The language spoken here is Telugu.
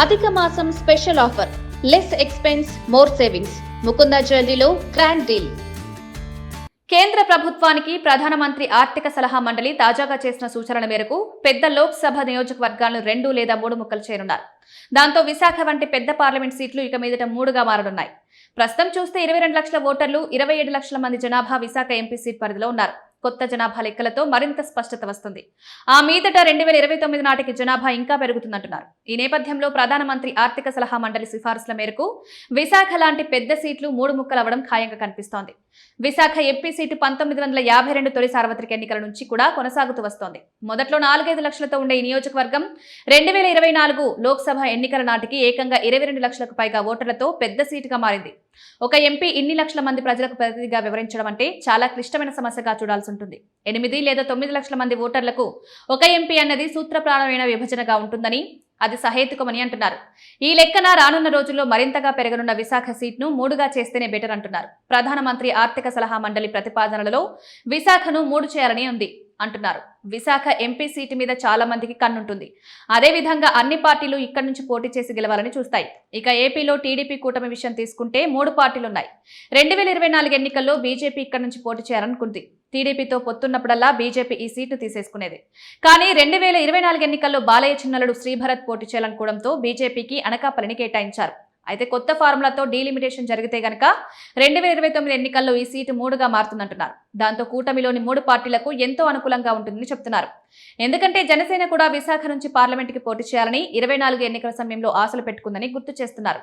అధిక మాసం special offer, less expense more savings. Mukunda జ్యువెలరీలో గ్రాండ్ డీల్. కేంద్ర ప్రభుత్వానికి ప్రధానమంత్రి ఆర్థిక సలహా మండలి తాజాగా చేసిన సూచనల మేరకు పెద్ద లోక్సభ నియోజకవర్గాలను 2 లేదా 3 ముక్కలు చేయనున్నారు. దాంతో విశాఖ వంటి పెద్ద పార్లమెంట్ సీట్లు ఇక మీదట 3గా మారనున్నాయి. ప్రస్తుతం చూస్తే 22 లక్షల ఓటర్లు, 27 లక్షల మంది జనాభా విశాఖ ఎంపీ సీట్ పరిధిలో ఉన్నారు. కొత్త జనాభా లెక్కలతో మరింత స్పష్టత వస్తుంది. ఆ మీదట 2029 నాటికి జనాభా ఇంకా పెరుగుతుందంటున్నారు. ఈ నేపథ్యంలో ప్రధానమంత్రి ఆర్థిక సలహా మండలి సిఫారసుల మేరకు విశాఖ లాంటి పెద్ద సీట్లు 3 ముక్కలు అవ్వడం ఖాయంగా కనిపిస్తోంది. విశాఖ ఎంపీ సీటు 1952 తొలి సార్వత్రిక ఎన్నికల నుంచి కూడా కొనసాగుతూ వస్తోంది. మొదట్లో 4-5 లక్షలతో ఉండే ఈ నియోజకవర్గం 2024 లోక్సభ ఎన్నికల నాటికి ఏకంగా 22 లక్షలకు పైగా ఓటర్లతో పెద్ద సీటుగా మారింది. ఒక ఎంపీ ఇన్ని లక్షల మంది ప్రజలకు ప్రతినిధిగా వివరించడం అంటే చాలా క్లిష్టమైన సమస్యగా చూడాల్సి ఉంటుంది. 8 లేదా 9 లక్షల మంది ఓటర్లకు ఒక ఎంపీ అన్నది సూత్రప్రాయమైన విభజనగా ఉంటుందని, అది సహేతుకమని అంటున్నారు. ఈ లెక్కన రానున్న రోజుల్లో మరింతగా పెరగనున్న విశాఖ సీట్ను 3గా చేస్తేనే బెటర్ అంటున్నారు. ప్రధానమంత్రి ఆర్థిక సలహా మండలి ప్రతిపాదనలలో విశాఖను 3 చేయాలని ఉంది అంటున్నారు. విశాఖ ఎంపీ సీటు మీద చాలా మందికి కన్నుంటుంది. అదేవిధంగా అన్ని పార్టీలు ఇక్కడి నుంచి పోటీ చేసి గెలవాలని చూస్తాయి. ఇక ఏపీలో టీడీపీ కూటమి విషయం తీసుకుంటే 3 పార్టీలున్నాయి. 2024 ఎన్నికల్లో బీజేపీ ఇక్కడి నుంచి పోటీ చేయాలనుకుంది. టీడీపీతో పొత్తున్నప్పుడల్లా బీజేపీ ఈ సీటు తీసేసుకునేది. కానీ 2024 ఎన్నికల్లో బాలయ్య చిన్నలుడు శ్రీభరత్ పోటీ చేయాలనుకోవడంతో బీజేపీకి అనకాపల్లిని కేటాయించారు. అయితే కొత్త ఫార్ములాతో డీలిమిటేషన్ జరిగితే గనక 2029 ఎన్నికల్లో ఈ సీటు 3గా మారుతుందంటున్నారు. దాంతో కూటమిలోని 3 పార్టీలకు ఎంతో అనుకూలంగా ఉంటుందని చెప్తున్నారు. ఎందుకంటే జనసేన కూడా విశాఖ నుంచి పార్లమెంటుకి పోటీ చేయాలని 24 ఎన్నికల సమయంలో ఆశలు పెట్టుకుందని గుర్తు చేస్తున్నారు.